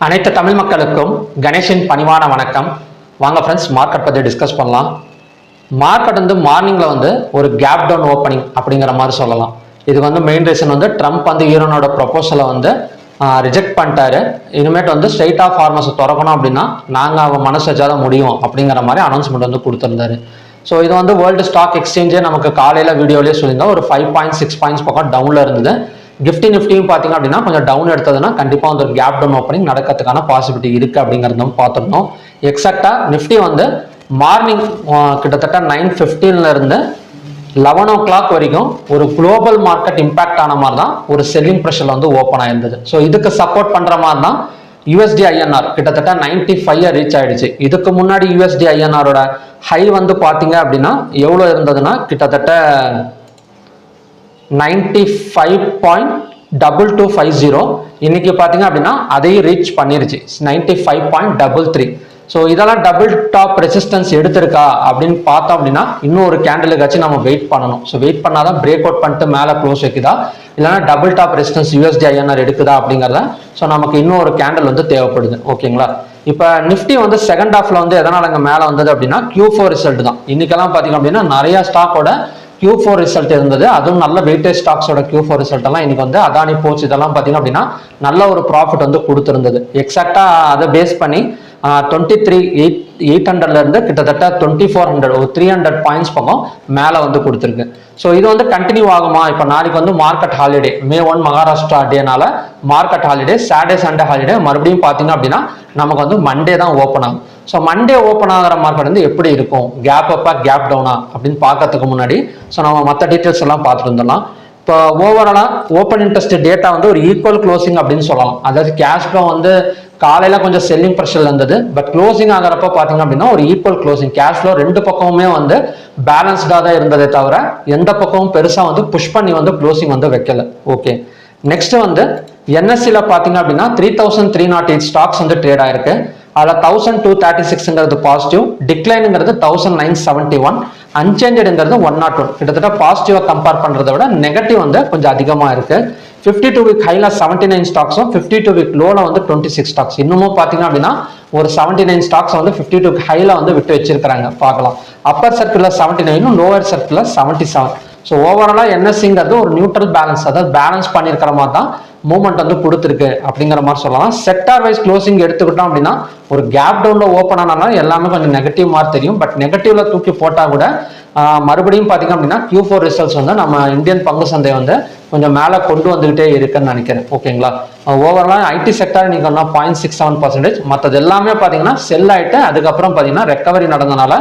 அனைத்து தமிழ் மக்களுக்கும் கணேஷின் பணிவான வணக்கம். வாங்க ஃப்ரெண்ட்ஸ், மார்க்கெட் பற்றி டிஸ்கஸ் பண்ணலாம். மார்க்கெட் வந்து மார்னிங்கில் வந்து ஒரு கேப் டவுன் ஓப்பனிங் அப்படிங்கிற மாதிரி சொல்லலாம். இது வந்து மெயின் ரீசன் வந்து ட்ரம்ப் வந்து ஈரானோட ப்ரொபோசலை வந்து ரிஜெக்ட் பண்ணிட்டாரு. இனிமேட் வந்து ஸ்ட்ரெயிட் ஆஃப் ஃபார்மஸை திறக்கணும் அப்படின்னா நாங்கள் அவன் மனசு வச்சாதான் முடியும் அப்படிங்கிற மாதிரி அனௌன்ஸ்மெண்ட் வந்து கொடுத்துருந்தாரு. ஸோ இது வந்து வேர்ல்டு ஸ்டாக் எக்ஸ்சேஞ்சே நமக்கு காலையில் வீடியோலேயே சொல்லியிருந்தோம். ஒரு 5.6 பாயிண்ட்ஸ் பக்கம் டவுனில் இருந்தது. நிஃப்டியும் பார்த்தீங்க அப்படின்னா கொஞ்சம் டவுன் எடுத்ததுன்னா கண்டிப்பாக வந்து ஒரு கேப் டவுன் ஓப்பனிங் நடக்கிறதுக்கான பாசிபிலிட்டி இருக்குது அப்படிங்கிறதும் பார்த்துருந்தோம். எக்ஸாக்டாக நிஃப்டி வந்து மார்னிங் கிட்டத்தட்ட 9:15 இருந்து 11 o'clock வரைக்கும் ஒரு குளோபல் மார்க்கெட் இம்பாக்ட் ஆன மாதிரி தான் ஒரு செல்லிங் ப்ரெஷர் வந்து ஓப்பன் ஆயிருந்தது. ஸோ இதுக்கு சப்போர்ட் பண்ணுற மாதிரி தான் யூஎஸ்டி ஐஎன்ஆர் கிட்டத்தட்ட 95 ரீச் ஆயிடுச்சு. இதுக்கு முன்னாடி யூஎஸ்டி ஐஎன்ஆரோட ஹை வந்து பார்த்தீங்க அப்படின்னா எவ்வளோ இருந்ததுன்னா கிட்டத்தட்ட 95.2250. இன்னைக்கு பார்த்தீங்க அப்படின்னா அதையும் ரீச் பண்ணிருச்சு 95.33. ஸோ இதெல்லாம் டபுள் டாப் ரெசிஸ்டன்ஸ் எடுத்திருக்கா அப்படின்னு பார்த்தோம் அப்படின்னா இன்னும் ஒரு கேண்டலுக்காச்சும் நம்ம வெயிட் பண்ணணும். ஸோ வெயிட் பண்ணாதான் பிரேக் அவுட் பண்ணிட்டு மேலே க்ளோஸ் வைக்குதா இல்லைன்னா double top resistance USD INR எடுக்குதா அப்படிங்கிறத ஸோ நமக்கு இன்னும் ஒரு கேண்டல் வந்து தேவைப்படுது. ஓகேங்களா? இப்போ நிஃப்டி வந்து செகண்ட் ஹாஃப்ல வந்து எதனால் அங்கே மேலே வந்தது அப்படின்னா Q4 ரிசல்ட் தான். இன்னைக்கெல்லாம் பார்த்தீங்க அப்படின்னா நிறைய ஸ்டாக்கோட Q4 ரிசல்ட் இருந்தது. அதுவும் நல்ல வெயிட்டேஜ் ஸ்டாக்ஸோட Q4 ரிசல்ட் எல்லாம் இன்னைக்கு வந்து அதானி போச்சு இதெல்லாம் பார்த்தீங்க அப்படின்னா நல்ல ஒரு ப்ராஃபிட் வந்து கொடுத்துருந்தது. எக்ஸாக்டா அதை பேஸ் பண்ணி 23,800 இருந்து கிட்டத்தட்ட 2,400 ஒரு 300 பாயிண்ட்ஸ் பக்கம் மேலே வந்து கொடுத்துருக்கு. ஸோ இது வந்து கண்டினியூ ஆகுமா? இப்போ நாளைக்கு வந்து மார்க்கெட் ஹாலிடே, May 1 மகாராஷ்டிரா டேனால market holiday, Saturday Sunday holiday. மறுபடியும் பார்த்தீங்க அப்படின்னா நமக்கு வந்து மண்டே தான் ஓப்பன் ஆகும். ஸோ மண்டே ஓப்பன் ஆகிற மார்க்கெட் வந்து எப்படி இருக்கும், கேப் அப்பா கேப் டவுனா அப்படின்னு பார்க்கறதுக்கு முன்னாடி ஸோ நம்ம மற்ற டீட்டெயில்ஸ் எல்லாம் பார்த்துட்டு வந்துடலாம். இப்போ ஓவராலாக ஓப்பன் இன்ட்ரெஸ்ட் டேட்டா வந்து ஒரு ஈக்குவல் க்ளோசிங் அப்படின்னு சொல்லலாம். அதாவது கேஷ் ஃப்ளோ வந்து காலையில் கொஞ்சம் செல்லிங் ப்ரெஷர் இருந்தது. பட் க்ளோசிங் ஆகிறப்ப பார்த்தீங்க அப்படின்னா ஒரு ஈக்குவல் க்ளோசிங். கேஷ் ஃப்ளோ ரெண்டு பக்கமுமே வந்து பேலன்ஸ்டாக தான் இருந்ததே தவிர எந்த பக்கமும் பெருசாக வந்து புஷ் பண்ணி வந்து க்ளோசிங் வந்து வைக்கல. ஓகே, நெக்ஸ்ட் வந்து என்எஸ்சியில் பார்த்தீங்க அப்படின்னா 3,308 ஸ்டாக்ஸ் வந்து ட்ரேட் ஆயிருக்கு. அதில் 1,236ங்கிறது பாசிட்டிவ், டிக்ளைனுங்கிறது 1,971, அன்சேஞ்சடுங்கிறது 101. கிட்டத்தட்ட பாசிட்டிவா கம்பேர் பண்றதை விட நெகட்டிவ் வந்து கொஞ்சம் அதிகமா இருக்கு. 52 வீக் ஹைல 79 ஸ்டாக்ஸும் 52 வீக் லோல வந்து 26 ஸ்டாக்ஸ். இன்னமும் பாத்தீங்க அப்படின்னா ஒரு 79 ஸ்டாக்ஸ் வந்து 52 வீக் ஹைல வந்து விட்டு வச்சிருக்காங்க. பார்க்கலாம், அப்பர் சர்க்கிள்ல 79, லோவர் சர்க்கிள்ல 77. ஸோ ஓவராலா என்எஸ்சிங்கிறது ஒரு நியூட்ரல் பேலன்ஸ், அதாவது பேலன்ஸ் பண்ணியிருக்கிற மாதிரி தான் மூவ்மெண்ட் வந்து கொடுத்துருக்கு அப்படிங்கிற மாதிரி சொல்லலாம். செக்டார் வைஸ் க்ளோசிங் எடுத்துக்கிட்டோம் அப்படின்னா ஒரு கேப் டவுன்ல ஓப்பன் ஆனாலும் எல்லாமே கொஞ்சம் நெகட்டிவ் மாதிரி தெரியும். பட் நெகட்டிவ்ல தூக்கி போட்டா கூட மறுபடியும் பார்த்தீங்க அப்படின்னா Q4 ரிசல்ட்ஸ் வந்து நம்ம இந்தியன் பங்கு சந்தை வந்து கொஞ்சம் மேலே கொண்டு வந்துகிட்டே இருக்குன்னு நினைக்கிறேன். ஓகேங்களா? ஓவராலாக ஐடி செக்டார் இன்னைக்கு 0.67%. மற்றது எல்லாமே பார்த்தீங்கன்னா செல் ஆயிட்டு அதுக்கப்புறம் பார்த்தீங்கன்னா ரெக்கவரி நடந்தனால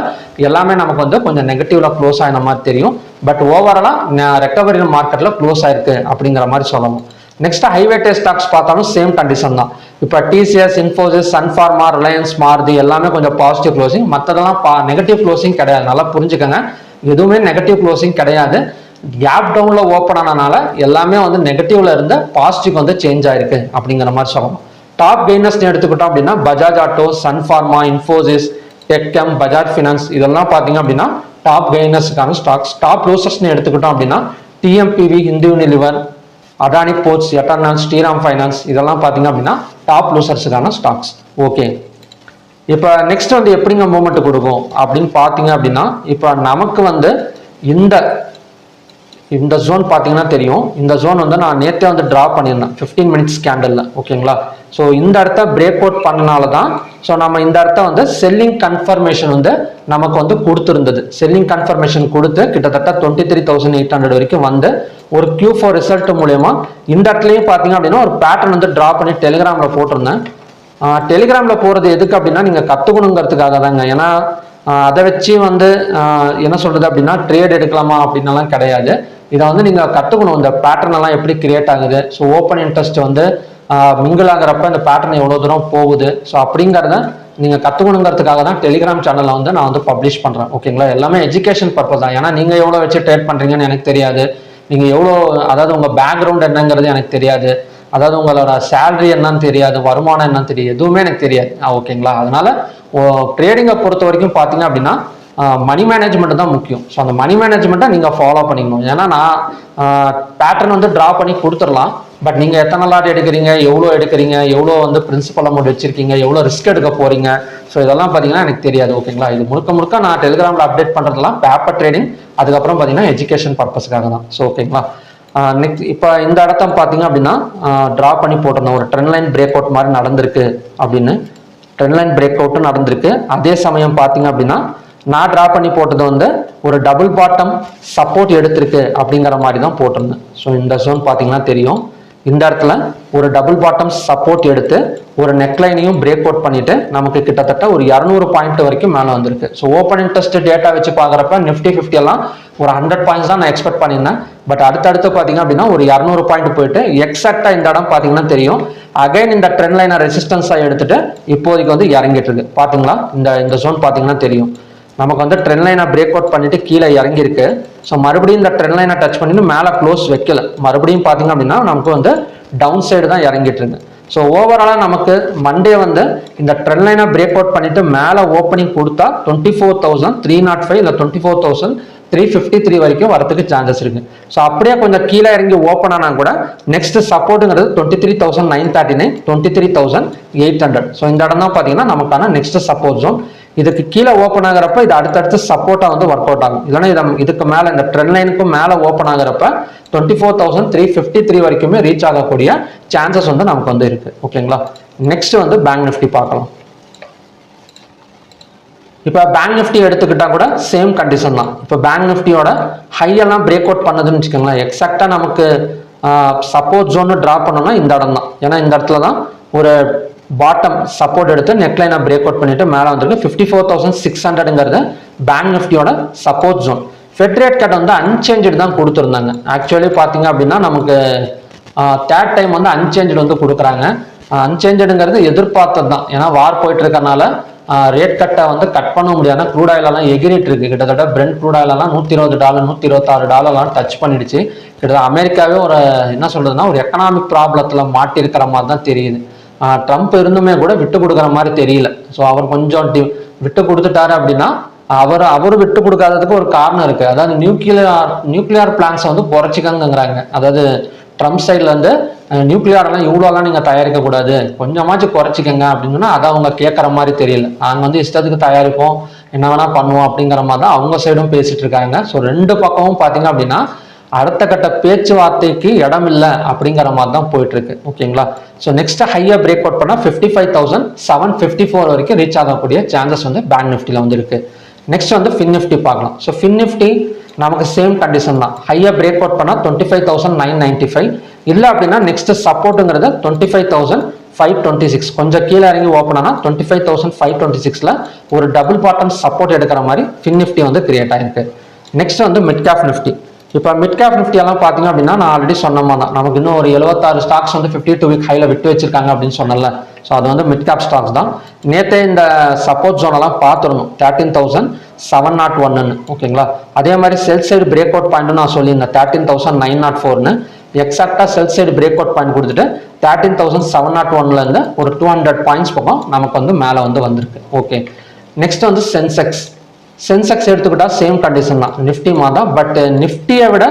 எல்லாமே நமக்கு வந்து கொஞ்சம் நெகட்டிவ்ல க்ளோஸ் ஆகின மாதிரி தெரியும். பட் ஓவராலாக ரெக்கவரி மார்க்கெட்ல க்ளோஸ் ஆயிருக்கு அப்படிங்கிற மாதிரி சொல்லணும். நெக்ஸ்ட் ஹைவேட்டேஜ் ஸ்டாக்ஸ் பார்த்தாலும் சேம் கண்டிஷன் தான். இப்போ டிசிஎஸ், இன்ஃபோசிஸ், சன்ஃபார்மா, ரிலையன்ஸ், மாருதி எல்லாமே கொஞ்சம் பாசிட்டிவ் க்ளோசிங். மற்றதெல்லாம் நெகட்டிவ் க்ளோசிங் கிடையாது. நல்லா புரிஞ்சுக்கங்க, எதுவுமே நெகட்டிவ் க்ளோசிங் கிடையாது. கேப் டவுன்ல ஓப்பன் ஆனனால எல்லாமே வந்து நெகட்டிவ்ல இருந்த பாசிட்டிவ் வந்து சேஞ்ச் ஆயிருக்கு அப்படிங்கிற மாதிரி சொல்லணும். டாப் கெய்னர்ஸ் எடுத்துக்கிட்டோம் அப்படின்னா பஜாஜ் ஆட்டோ, சன்ஃபார்மா, இன்ஃபோசிஸ், டெக்எம், பஜாஜ் ஃபினான்ஸ் இதெல்லாம் பார்த்தீங்க அப்படின்னா டாப் கெய்னர்ஸுக்கான ஸ்டாக்ஸ். டாப் லூசர்ஸ் எடுத்துக்கிட்டோம் அப்படின்னா TMPV, Hindu Unilever, Adani ports, Eternal, Shriram finance இதெல்லாம் பார்த்தீங்க அப்படின்னா டாப் லூசர்ஸுக்கான ஸ்டாக்ஸ். ஓகே, இப்போ நெக்ஸ்ட் வந்து எப்படிங்க மூவ்மெண்ட் கொடுக்கும் அப்படின்னு பார்த்தீங்க அப்படின்னா இப்போ நமக்கு வந்து இந்த ஜோன் பார்த்தீங்கன்னா தெரியும். இந்த ஜோன் வந்து நான் நேற்றே வந்து ட்ரா பண்ணியிருந்தேன் 15 மினிட்ஸ் கேண்டல்ல. ஓகேங்களா? ஸோ இந்த இடத்த பிரேக் அவுட் பண்ணனால தான் ஸோ நம்ம இந்த இடத்த வந்து செல்லிங் கன்ஃபர்மேஷன் வந்து நமக்கு வந்து கொடுத்துருந்தது. செல்லிங் கன்ஃபர்மேஷன் கொடுத்து கிட்டத்தட்ட 23,800 வரைக்கும் வந்து ஒரு Q4 ரிசல்ட் மூலயமா இந்த இடத்துலையும் பார்த்தீங்க அப்படின்னா ஒரு பேட்டர்ன் வந்து ட்ரா பண்ணி டெலிகிராம்ல போட்டிருந்தேன். டெலிகிராம்ல போறது எதுக்கு அப்படின்னா நீங்க கத்துக்கணுங்கிறதுக்காக தாங்க. ஏன்னா அதை வச்சு வந்து என்ன சொல்றது அப்படின்னா ட்ரேட் எடுக்கலாமா அப்படின்னலாம் கிடையாது. இதை வந்து நீங்க கத்துக்கணும், இந்த பேட்டர்ன் எல்லாம் எப்படி கிரியேட் ஆகுது, ஸோ ஓப்பன் இன்ட்ரெஸ்ட் வந்து மிங்கிள் ஆகிறப்ப இந்த பேட்டர்ன் எவ்வளோ தூரம் போகுது, ஸோ அப்படிங்கிறத நீங்க கத்துக்கணுங்கிறதுக்காக தான் டெலிகிராம் சேனல்ல வந்து நான் வந்து பப்ளிஷ் பண்றேன். ஓகேங்களா? எல்லாமே எஜுகேஷன் பர்பஸ் தான். ஏன்னா நீங்க எவ்வளோ வச்சு ட்ரேட் பண்றீங்கன்னு எனக்கு தெரியாது. நீங்க எவ்வளோ, அதாவது உங்க பேக்ரவுண்ட் என்னங்கிறது எனக்கு தெரியாது. அதாவது உங்களோட சேலரி என்னன்னு தெரியாது, வருமானம் என்னன்னு தெரியாது, எதுவுமே எனக்கு தெரியாது. ஓகேங்களா? அதனால ட்ரேடிங்கை பொறுத்த வரைக்கும் பார்த்தீங்க அப்படின்னா மணி மேனேஜ்மெண்ட் தான் முக்கியம். ஸோ அந்த மணி மேனேஜ்மெண்ட்டை நீங்கள் ஃபாலோ பண்ணிக்கணும். ஏன்னா நான் பேட்டர்ன் வந்து ட்ரா பண்ணி கொடுத்துடலாம், பட் நீங்கள் எத்தனை லாட் எடுக்கிறீங்க, எவ்வளோ எடுக்கிறீங்க, எவ்வளோ வந்து பிரின்சிபல் அமௌண்ட் வச்சிருக்கீங்க, எவ்வளோ ரிஸ்க் எடுக்க போறீங்க, ஸோ இதெல்லாம் பார்த்தீங்கன்னா எனக்கு தெரியாது. ஓகேங்களா, இது முழுக்க நான் டெலிகிராமில் அப்டேட் பண்ணுறதுலாம் பேப்பர் ட்ரேடிங், அதுக்கப்புறம் பார்த்தீங்கன்னா எஜுகேஷன் பர்பஸ்க்காக தான். ஸோ ஓகேங்களா, நெக்ஸ்ட் இப்போ இந்த இடத்த பார்த்தீங்க அப்படின்னா ட்ரா பண்ணி போட்டிருந்தோம். ஒரு ட்ரெண்ட் லைன் பிரேக் அவுட் மாதிரி நடந்திருக்கு அப்படின்னு, ட்ரெண்ட் லைன் பிரேக் அவுட்டும் நடந்திருக்கு. அதே சமயம் பார்த்தீங்க அப்படின்னா நான் ட்ரா பண்ணி போட்டது வந்து ஒரு டபுள் பாட்டம் சப்போர்ட் எடுத்திருக்கு அப்படிங்கிற மாதிரி தான் போட்டிருந்தேன். ஸோ இந்த ஜோன் பார்த்தீங்கன்னா தெரியும், இந்த இடத்துல ஒரு டபுள் பாட்டம் சப்போர்ட் எடுத்து ஒரு நெக்லைனையும் பிரேக் அவுட் பண்ணிட்டு நமக்கு கிட்டத்தட்ட ஒரு 200 பாயிண்ட் வரைக்கும் மேலே வந்திருக்கு. ஸோ ஓப்பன் இன்ட்ரெஸ்ட் டேட்டா வச்சு பார்க்குறப்ப நிஃப்டி 50 எல்லாம் ஒரு 100 பாயிண்ட்ஸ் தான் நான் எக்ஸ்பெக்ட் பண்ணியிருந்தேன். பட் அடுத்தடுத்து பார்த்தீங்க அப்படின்னா ஒரு 200 பாயிண்ட் போயிட்டு எக்ஸாக்டா இந்த இடம் பார்த்தீங்கன்னா தெரியும். அகைன் இந்த ட்ரெண்ட் லைனை ரெசிஸ்டன்ஸாக எடுத்துட்டு இப்போதைக்கு வந்து இறங்கிட்டு இருக்கு. பார்த்தீங்களா, இந்த ஜோன் பார்த்தீங்கன்னா தெரியும், நமக்கு வந்து ட்ரெண்ட் லைனை பிரேக் அவுட் பண்ணிட்டு கீழே இறங்கியிருக்கு. ஸோ மறுபடியும் இந்த ட்ரெண்ட் லைனை டச் பண்ணிட்டு மேலே க்ளோஸ் வைக்கல, மறுபடியும் பார்த்தீங்க அப்படின்னா நமக்கு வந்து டவுன் சைடு தான் இறங்கிட்டு இருக்கு. ஸோ ஓவராலாக நமக்கு மண்டே வந்து இந்த ட்ரெண்ட் லைனை பிரேக் அவுட் பண்ணிட்டு மேலே ஓப்பனிங் கொடுத்தா 24,305 இல்லை 24,353 வரைக்கும் வரதுக்கு சான்சஸ் இருக்கு. ஸோ அப்படியே கொஞ்சம் கீழே இறங்கி ஓப்பன் ஆனால் கூட நெக்ஸ்ட் சப்போர்ட்டுங்கிறது 23,939, 23,800. ஸோ இந்த இடம் தான் பார்த்தீங்கன்னா நமக்கான நெக்ஸ்ட் சப்போர்ட் ஜோன். இதுக்கு கீழே ஓப்பன் ஆகிறப்ப இது அடுத்தடுத்து சப்போர்ட்டா வந்து ஒர்க் அவுட் ஆகும். இல்லைன்னா இதுக்கு மேலே இந்த ட்ரெண்ட் லைனுக்கும் மேலே ஓப்பன் ஆகிறப்ப 24,353 வரைக்குமே ரீச் ஆகக்கூடிய சான்சஸ் வந்து நமக்கு வந்து இருக்கு. ஓகேங்களா, நெக்ஸ்ட் வந்து பேங்க் நிஃப்டி பார்க்கலாம். இப்போ பேங்க் நிஃப்டி எடுத்துக்கிட்டா கூட சேம் கண்டிஷன் தான். இப்போ பேங்க் நிஃப்டியோட ஹையெல்லாம் பிரேக் அவுட் பண்ணதுன்னு வச்சுக்கோங்களேன், எக்ஸாக்டா நமக்கு சப்போர்ட் ஜோன் டிரா பண்ணோம்னா இந்த இடம் தான். ஏன்னா இந்த இடத்துல தான் ஒரு பாட்டம் சப்போர்ட் எடுத்து நெக்லைனை பிரேக் அவுட் பண்ணிட்டு மேலே வந்திருக்கு. 54,600ங்கிறது பேங்க் நிஃப்டியோட support zone. Fed rate cut வந்து அன்சேஞ்சு தான் கொடுத்துருந்தாங்க. ஆக்சுவலி பார்த்தீங்க அப்படின்னா நமக்கு தேர்ட் டைம் வந்து அன்சேஞ்சு வந்து கொடுக்குறாங்க. அன்சேஞ்சுங்கிறது எதிர்பார்த்தது தான், ஏன்னா வார் போயிட்டு இருக்கனால ரேட் கட்டை வந்து கட் பண்ண முடியாத க்ரூட் ஆயிலெல்லாம் எகிரிட்டு இருக்கு. கிட்டத்தட்ட பிரெண்ட் க்ரூட் ஆயிலெல்லாம் $120 $126 டச் பண்ணிடுச்சு. கிட்டத்தட்ட அமெரிக்காவே ஒரு என்ன சொல்றதுன்னா ஒரு எக்கனாமிக் ப்ராப்ளத்தில் மாட்டி இருக்கிற மாதிரி தான் தெரியுது. ட்ரம்ப் இருந்துமே கூட விட்டு கொடுக்குற மாதிரி தெரியல. ஸோ அவர் கொஞ்சம் விட்டு கொடுத்துட்டாரு அப்படின்னா அவர் விட்டு கொடுக்காததுக்கு ஒரு காரணம் இருக்கு. அதாவது நியூக்ளியர் பிளான்ஸை வந்து குறைச்சிக்கங்கிறாங்க. அதாவது ட்ரம்ப் சைட்ல இருந்து நியூக்ளியர்லாம் இவ்வளோலாம் நீங்க தயாரிக்க கூடாது, கொஞ்சமாச்சும் குறைச்சிக்கங்க அப்படின்னு சொன்னா அதை அவங்க கேட்கற மாதிரி தெரியல. நாங்க வந்து இஷ்டத்துக்கு தயாரிப்போம், என்ன வேணா பண்ணுவோம் அப்படிங்கிற மாதிரி தான் அவங்க சைடும் பேசிட்டு இருக்காங்க. ஸோ ரெண்டு பக்கமும் பாத்தீங்க அப்படின்னா அடுத்த கட்ட பேச்சுவார்த்தைக்கு இடம் இல்லை அப்படிங்கிற மாதிரி தான் போயிட்டு இருக்கு. ஓகேங்களா, ஸோ நெக்ஸ்ட் ஹையா பிரேக் அவுட் பண்ணா 55,754 வரைக்கும் ரீச் ஆகக்கூடிய சான்சஸ் வந்து பேங்க் நிஃப்டில வந்து இருக்கு. நெக்ஸ்ட் வந்து ஃபின் நிஃப்டி பார்க்கலாம். ஸோ ஃபின் நிஃப்டி நமக்கு சேம் கண்டிஷன் தான். ஹையா பிரேக் அவுட் பண்ணா 25,995, இல்லை அப்படின்னா நெக்ஸ்ட் சப்போர்ட்டுங்கிறது 25,526. கொஞ்சம் கீழே இறங்கி ஓப்பன் ஆனால் 25,526ல ஒரு டபுள் பாட்டம் சப்போர்ட் எடுக்கிற மாதிரி ஃபின் நிஃப்டி வந்து கிரியேட் ஆயிருக்கு. நெக்ஸ்ட் வந்து மிட் கேப் நிஃப்டி. இப்போ மிட் கேப் நிஃப்டி எல்லாம் பார்த்தீங்க அப்படின்னா நான் ஆல்ரெடி சொன்ன மாதிரி தான், நமக்கு இன்னும் ஒரு 76 ஸ்டாக்ஸ் வந்து 52 வீக் ஹைல விட்டு வச்சிருக்காங்க அப்படின்னு சொன்னல. ஸோ அது வந்து மிட் கேப் ஸ்டாக்ஸ் தான். நேற்றே இந்த சப்போர்ட் ஜோன் எல்லாம் பார்த்துருந்தோம் 13,701. ஓகேங்களா, அதே மாதிரி செல் சைடு பிரேக் அவுட் பாயிண்ட் நான் சொல்லியிருந்தேன் 13,904. எக்ஸாக்டா செல் சைடு பிரேக் அவுட் பாயிண்ட் கொடுத்துட்டு 13,701ல இருந்து ஒரு 200 பாயிண்ட்ஸ் பக்கம் நமக்கு வந்து மேலே வந்து வந்திருக்கு. ஓகே, நெக்ஸ்ட் வந்து சென்செக்ஸ் எடுத்துக்கிட்டா சேம் கண்டிஷன் தான், நிஃப்டி மாதிரி தான். பட் நிஃப்டியை விட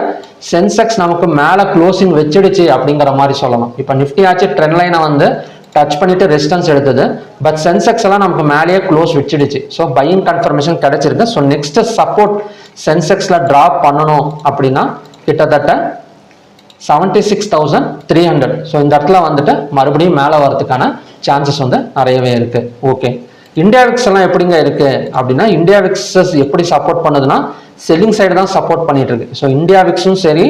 சென்செக்ஸ் நமக்கு மேலே க்ளோசிங் வச்சிடுச்சு அப்படிங்கிற மாதிரி சொல்லலாம். இப்போ நிஃப்டி ஆச்சு ட்ரெண்ட் லைனை வந்து டச் பண்ணிட்டு ரெசிஸ்டன்ஸ் எடுத்தது, பட் சென்செக்ஸ் எல்லாம் நமக்கு மேலேயே க்ளோஸ் வச்சிடுச்சு. ஸோ பையிங் கன்ஃபர்மேஷன் கிடைச்சிருக்கு. ஸோ நெக்ஸ்ட் சப்போர்ட் சென்செக்ஸ்ல டிராப் பண்ணணும் அப்படின்னா கிட்டத்தட்ட 76,300. ஸோ இந்த இடத்துல வந்துட்டு மறுபடியும் மேலே வரதுக்கான சான்சஸ் வந்து நிறையவே இருக்கு. ஓகே, இந்தியா விக்ஸ் எல்லாம் எப்படிங்க இருக்கு அப்படின்னா, இந்தியா விக்ஸஸ் எப்படி சப்போர்ட் பண்ணுதுன்னா செல்லிங் சைடு தான் சப்போர்ட் பண்ணிட்டு இருக்கு. ஸோ இந்தியா விக்ஸும் சரி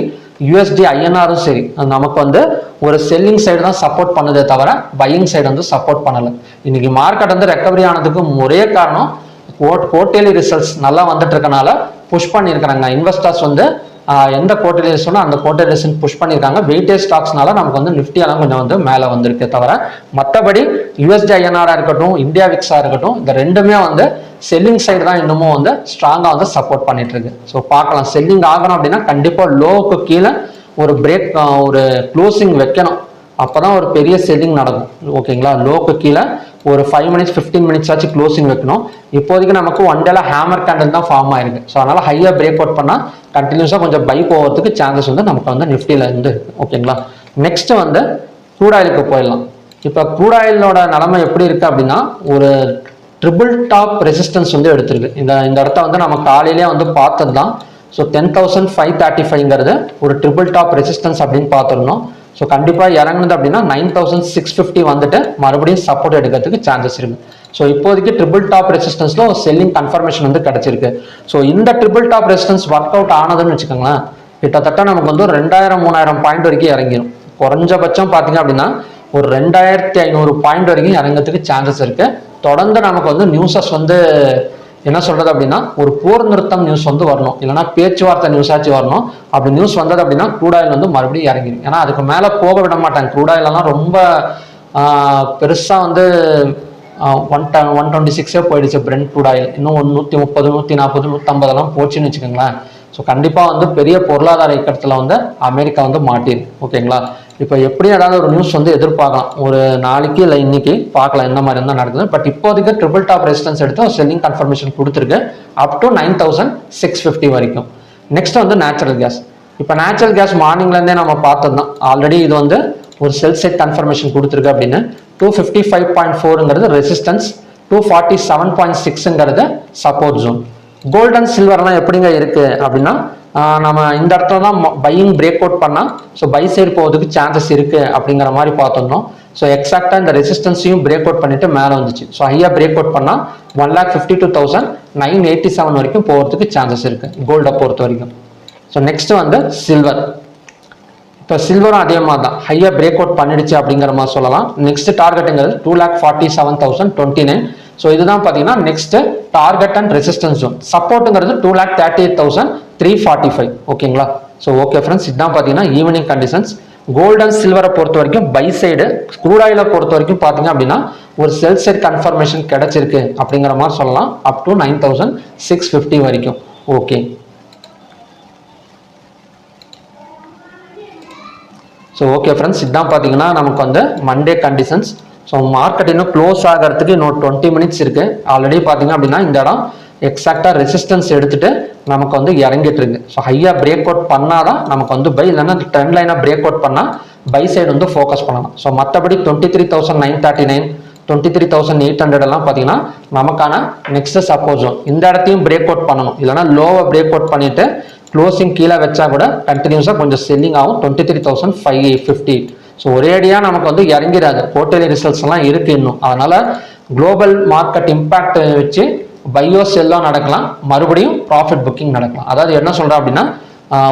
யூஎஸ்டி ஐஎன்ஆரும் சரி நமக்கு வந்து ஒரு செல்லிங் சைடு தான் சப்போர்ட் பண்ணுதே தவிர பையிங் சைடு வந்து சப்போர்ட் பண்ணலை. இன்னைக்கு மார்க்கெட் வந்து ரெக்கவரி ஆனதுக்கு ஒரே காரணம் குவார்ட்டர்லி ரிசல்ட்ஸ் நல்லா வந்துட்டு இருக்கனால புஷ் பண்ணியிருக்கிறாங்க. இன்வெஸ்டர்ஸ் வந்து எந்த குவார்ட்டர்லி ரிசல்ட்னோ அந்த குவார்ட்டர்லி ரிசல்ட் புஷ் பண்ணியிருக்காங்க. வெயிட்டேஜ் ஸ்டாக்ஸ்னால நமக்கு வந்து நிஃப்டியெல்லாம் கொஞ்சம் வந்து மேலே வந்திருக்கே தவிர மற்றபடி யூஎஸ்டி ஐஎன்ஆரா இருக்கட்டும் இந்தியா விக்ஸா இருக்கட்டும் இந்த ரெண்டுமே வந்து செல்லிங் சைடு தான் இன்னமும் வந்து ஸ்ட்ராங்கா வந்து சப்போர்ட் பண்ணிட்டு இருக்கு. ஸோ பார்க்கலாம், செல்லிங் ஆகணும் அப்படின்னா கண்டிப்பா லோவுக்கு கீழே ஒரு பிரேக் ஒரு க்ளோசிங் வைக்கணும். அப்போ தான் ஒரு பெரிய செல்லிங் நடக்கும். ஓகேங்களா, லோக்கு கீழே ஒரு 5 மினிட்ஸ் 15 மினிட்ஸ் ஆச்சு க்ளோசிங் வைக்கணும். இப்போதைக்கு நமக்கு ஒன் டேல ஹேமர் கேண்டில் தான் ஃபார்ம் ஆயிருக்கு. ஸோ அதனால ஹையாக பிரேக் அவுட் பண்ணால் கண்டினியூஸாக கொஞ்சம் பை போகிறதுக்கு சான்சஸ் வந்து நமக்கு வந்து நிஃப்டியில் இருந்து இருக்கு. ஓகேங்களா, நெக்ஸ்ட் வந்து க்ரூட் ஆயிலுக்கு போயிடலாம். இப்போ க்ரூட் ஆயிலோட நிலைமை எப்படி இருக்கு அப்படின்னா, ஒரு ட்ரிபிள் டாப் ரெசிஸ்டன்ஸ் வந்து எடுத்திருக்கு. இந்த இடத்த வந்து நம்ம காலையிலேயே வந்து பார்த்தது தான். ஸோ 10,535ங்கிறது ஒரு ட்ரிபிள் டாப் ரெசிஸ்டன்ஸ் அப்படின்னு பார்த்துருந்தோம். ஸோ கண்டிப்பாக இறங்குனது அப்படின்னா 9,650 வந்துட்டு மறுபடியும் சப்போர்ட் எடுக்கிறதுக்கு சான்சஸ் இருக்கு. ஸோ இப்போதைக்கு ட்ரிபிள் டாப் ரெசிஸ்டன்ஸ்ல ஒரு செல்லிங் கன்ஃபர்மேஷன் வந்து கிடைச்சிருக்கு. ஸோ இந்த triple top resistance work out ஆனதுன்னு வச்சுக்கோங்களேன், கிட்டத்தட்ட நமக்கு வந்து 2000-3000 பாயிண்ட் வரைக்கும் இறங்கிடும். குறைஞ்சபட்சம் பார்த்தீங்க அப்படின்னா ஒரு 2500 பாயிண்ட் வரைக்கும் இறங்கிறதுக்கு சான்சஸ் இருக்கு. தொடர்ந்து நமக்கு வந்து நியூஸஸ் வந்து என்ன சொல்றது அப்படின்னா, ஒரு போர் நிறுத்தம் நியூஸ் வந்து வரணும், இல்லைன்னா பேச்சுவார்த்தை நியூஸ் ஆச்சு வரணும். அப்படி நியூஸ் வந்தது அப்படின்னா க்ரூட் ஆயில் வந்து மறுபடியும் இறங்கிடும். ஏன்னா அதுக்கு மேலே போக விட மாட்டாங்க. க்ரூட் ஆயிலெல்லாம் ரொம்ப பெருசாக வந்து 126 போயிடுச்சு பிரெண்ட் க்ரூட் ஆயில். இன்னும் 130, 140, 150 போச்சுன்னு வச்சுக்கோங்களேன். ஸோ கண்டிப்பாக வந்து பெரிய பொருளாதார இயக்கத்தில் வந்து அமெரிக்கா வந்து மாட்டிருக்கு. ஓகேங்களா, இப்போ எப்படி ஏதாவது ஒரு நியூஸ் வந்து எதிர்பார்க்கலாம், ஒரு நாளைக்கு இல்லை இன்னைக்கு பார்க்கலாம் என்ன மாதிரி இருந்தால் நடக்குது. பட் இப்போதைக்கு ட்ரிபிள் டாப் ரெசிஸ்டன்ஸ் எடுத்து ஒரு செல்லிங் கன்ஃபர்மேஷன் கொடுத்துருக்கு அப் டு 9,650 வரைக்கும். நெக்ஸ்ட் வந்து நேச்சுரல் கேஸ். இப்போ நேச்சுரல் கேஸ் மார்னிங்லேருந்தே நம்ம பார்த்தது தான். ஆல்ரெடி இது வந்து ஒரு செல் செட் கன்ஃபர்மேஷன் கொடுத்துருக்கு அப்படின்னு 255.4ங்கிறது ரெசிஸ்டன்ஸ், 247.6ங்கிறது சப்போர்ட் ஜோன். கோல்ட் அண்ட் சில்வர்லாம் எப்படிங்க இருக்கு அப்படின்னா, நம்ம இந்த இடத்துல தான் பையிங் பிரேக் அவுட் பண்ணால் ஸோ பை சைடு போகிறதுக்கு சான்சஸ் இருக்கு அப்படிங்கிற மாதிரி பார்த்துருந்தோம். ஸோ எக்ஸாக்டாக இந்த ரெசிஸ்டன்ஸையும் பிரேக் அவுட் பண்ணிட்டு மேலே வந்துச்சு. ஸோ ஹையாக பிரேக் அவுட் பண்ணால் 1,52,987 வரைக்கும் போகிறதுக்கு சான்சஸ் இருக்கு கோல்டை பொறுத்த வரைக்கும். ஸோ நெக்ஸ்ட் வந்து சில்வர். இப்போ சில்வரும் அதே மாதிரி தான் ஹையாக பிரேக் அவுட் பண்ணிடுச்சு அப்படிங்கிற மாதிரி சொல்லலாம். நெக்ஸ்ட் டார்கெட்டுங்கிறது 2,47,029. ஸோ இதுதான் பார்த்தீங்கன்னா next target and resistance zone. சப்போர்ட்டுங்கிறது 2,38,345. ஓகேங்களா, ஸோ ஓகே ஃப்ரெண்ட்ஸ், இதுதான் பார்த்தீங்கன்னா ஈவினிங் கண்டிஷன்ஸ். கோல்டு அண்ட் சில்வரை பொறுத்த வரைக்கும் பை சைடு, க்ரூட் ஆயிலை பொறுத்த வரைக்கும் பார்த்தீங்க அப்படின்னா ஒரு செல் செட் கன்ஃபர்மேஷன் கிடைச்சிருக்கு அப்படிங்கிற மாதிரி சொல்லலாம் அப் டு 9,650 வரைக்கும். ஓகே, ஸோ ஓகே ஃப்ரெண்ட்ஸ், இதுதான் பார்த்தீங்கன்னா நமக்கு வந்து மண்டே கண்டிஷன்ஸ். ஸோ மார்க்கெட் இன்னும் க்ளோஸ் ஆகிறதுக்கு இன்னும் 20 மினிட்ஸ் இருக்கு. ஆல்ரெடி பார்த்தீங்க அப்படின்னா இந்த இடம் எக்ஸாக்டாக ரெசிஸ்டன்ஸ் எடுத்துட்டு நமக்கு வந்து இறங்கிட்டு இருக்கு. ஸோ ஹையாக பிரேக் அவுட் பண்ணாதான் நமக்கு வந்து பை, இல்லைன்னா ட்ரெண்ட் லைனாக பிரேக் அவுட் பண்ணால் பை சைடு வந்து ஃபோக்கஸ் பண்ணலாம். ஸோ மற்றபடி 23,939, 23,800 எல்லாம் பார்த்தீங்கன்னா நமக்கான நெக்ஸ்ட் சப்போர்ட் ஜோன். இந்த இடத்தையும் பிரேக் அவுட் பண்ணணும், இல்லைன்னா லோவை பிரேக் அவுட் பண்ணிட்டு க்ளோசிங் கீழே வச்சா கூட கண்டினியூஸாக கொஞ்சம் செல்லிங் ஆகும் 23,550. ஸோ ஒரேடியாக நமக்கு வந்து இறங்கிடாது, குவார்டர்லி ரிசல்ட்ஸ் எல்லாம் இருக்கு இன்னும். அதனால குளோபல் மார்க்கெட் இம்பாக்ட் வச்சு பையோ செல்லோ நடக்கலாம், மறுபடியும் ப்ராஃபிட் புக்கிங் நடக்கலாம். அதாவது என்ன சொல்றேன் அப்படின்னா,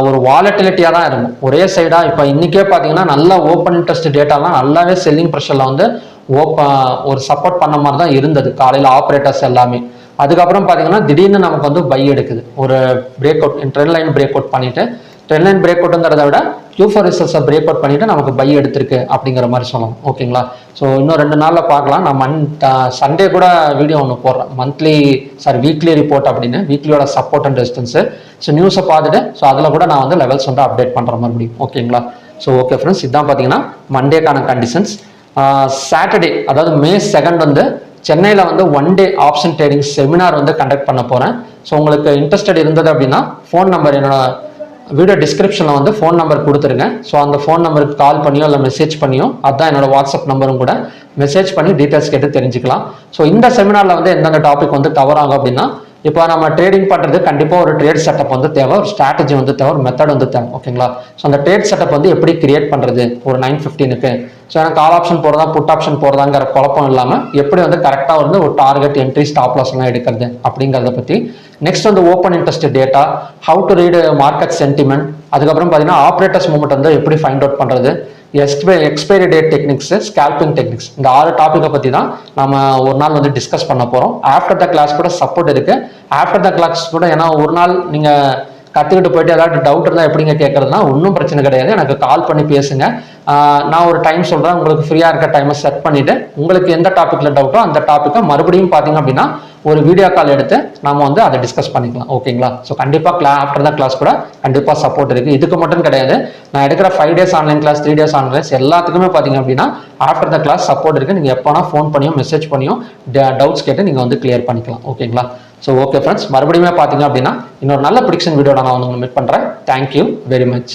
ஒரு வாலட்டிலிட்டியாக தான் இருக்கும் ஒரே சைடாக. இப்போ இன்னைக்கே பார்த்தீங்கன்னா நல்ல ஓப்பன் இன்ட்ரெஸ்ட் டேட்டாலாம் நல்லாவே செல்லிங் ப்ரெஷரில் வந்து ஒரு சப்போர்ட் பண்ண மாதிரி தான் இருந்தது காலையில் ஆப்ரேட்டர்ஸ் எல்லாமே. அதுக்கப்புறம் பார்த்தீங்கன்னா திடீர்னு நமக்கு வந்து பை எடுக்குது, ஒரு break out trend line break out பண்ணிட்டு, ட்ரெண்ட் லைன் பிரேக் அவுட்ங்கிறத விட Q4 ரிசல்ட்ஸை பிரேக் அவுட் பண்ணிட்டு நமக்கு பை எடுத்திருக்கு அப்படிங்கிற மாதிரி சொல்லலாம். ஓகேங்களா, ஸோ இன்னும் 2 நாளில் பார்க்கலாம். நான் சண்டே கூட வீடியோ ஒன்று போடுறேன், வீக்லி ரிப்போர்ட் அப்படின்னு, வீக்லியோட சப்போர்ட் அண்ட் ரெசிஸ்டன்ஸு. ஸோ நியூஸை பார்த்துட்டு ஸோ அதில் கூட நான் வந்து லெவல்ஸ் வந்து அப்டேட் பண்ணுற மறுபடியும். ஓகேங்களா, ஸோ ஓகே ஃப்ரெண்ட்ஸ், இதுதான் பார்த்தீங்கன்னா மண்டேக்கான கண்டிஷன்ஸ். சாட்டர்டே அதாவது May 2 வந்து சென்னையில் வந்து 1 டே ஆப்ஷன் ட்ரேடிங் செமினார் வந்து கண்டக்ட் பண்ண போகிறேன். ஸோ உங்களுக்கு இன்ட்ரெஸ்டட் இருந்தது அப்படின்னா ஃபோன் நம்பர் என்னோட வீடியோ டிஸ்கிரிப்ஷனில் வந்து ஃபோன் நம்பர் கொடுத்துருங்க. ஸோ அந்த ஃபோன் நம்பருக்கு கால் பண்ணியோ இல்லை மெசேஜ் பண்ணியோ, அதுதான் என்னோட வாட்ஸ்அப் நம்பரும் கூட, மெசேஜ் பண்ணி டீட்டெயில்ஸ் கேட்டு தெரிஞ்சுக்கலாம். ஸோ இந்த செமினாரில் வந்து எந்தெந்த டாபிக் வந்து கவர் ஆகும் அப்படின்னா, இப்போ நம்ம ட்ரேடிங் பண்ணுறது கண்டிப்பாக ஒரு ட்ரேட் செட்டப் வந்து தேவை, ஒரு ஸ்ட்ராட்டஜி வந்து தேவை, ஒரு மெத்தட் வந்து தேவை. ஓகேங்களா, ஸோ அந்த ட்ரேட் செட்டப் வந்து எப்படி கிரியேட் பண்ணுறது ஒரு 9:15க்கு, ஸோ எனக்கு கால் ஆப்ஷன் போகிறதா புட் ஆப்ஷன் போகிறதாங்கிற குழப்பம் இல்லாமல் எப்படி வந்து கரெக்டாக வந்து ஒரு டார்கெட் என்ட்ரி ஸ்டாப் லாஸ் எல்லாம் எடுக்கிறது அப்படிங்கிறத பற்றி. நெக்ஸ்ட் வந்து open interest data, how to read market sentiment, அதுக்கப்புறம் பார்த்தீங்கன்னா ஆப்ரேட்டர்ஸ் மூவ்மெண்ட் வந்து எப்படி ஃபைண்ட் அவுட் பண்ணுறது, expiry date techniques, scalping techniques, இந்த 6 டாப்பிக்கை பற்றி தான் நம்ம ஒரு நாள் வந்து டிஸ்கஸ் பண்ண போகிறோம். ஆஃப்டர் த கிளாஸ் கூட சப்போர்ட் இருக்கு. ஆஃப்டர் த கிளாஸ் கூட, ஏன்னா ஒரு நாள் நீங்கள் கற்றுக்கிட்டு போயிட்டு ஏதாவது டவுட் இருந்தால் எப்படிங்க கேட்கறதுனா ஒன்றும் பிரச்சனை கிடையாது, எனக்கு கால் பண்ணி பேசுங்க. நான் ஒரு டைம் சொல்கிறேன், உங்களுக்கு ஃப்ரீயாக இருக்க டைமை செட் பண்ணிவிட்டு உங்களுக்கு எந்த டாப்பிக்கில் டவுட்டோ அந்த டாப்பிக்கை மறுபடியும் பார்த்தீங்க அப்படின்னா ஒரு வீடியோ கால் எடுத்து நம்ம வந்து அதை டிஸ்கஸ் பண்ணிக்கலாம். ஓகேங்களா? ஸோ கண்டிப்பாக ஆஃப்டர் த கிளாஸ் கூட கண்டிப்பாக சப்போர்ட் இருக்குது. இதுக்கு மட்டும் கிடையாது, நான் எடுக்கிற 5 days online class, 3 days online class எல்லாத்துக்குமே பார்த்தீங்க அப்படின்னா ஆஃப்டர் த கிளாஸ் சப்போர்ட் இருக்குது. நீங்கள் எப்போனா ஃபோன் பண்ணியோ மெசேஜ் பண்ணியோ டவுட்ஸ் கேட்டு நீங்கள் வந்து கிளியர் பண்ணிக்கலாம். ஓகேங்களா? ஸோ ஓகே ஃப்ரெண்ட்ஸ், மறுபடியும் பார்த்தீங்க அப்படின்னா இன்னொரு நல்ல ப்ரிடிக்ஷன் வீடியோட நான் வந்து மீட் பண்ணுறேன். Thank you very much.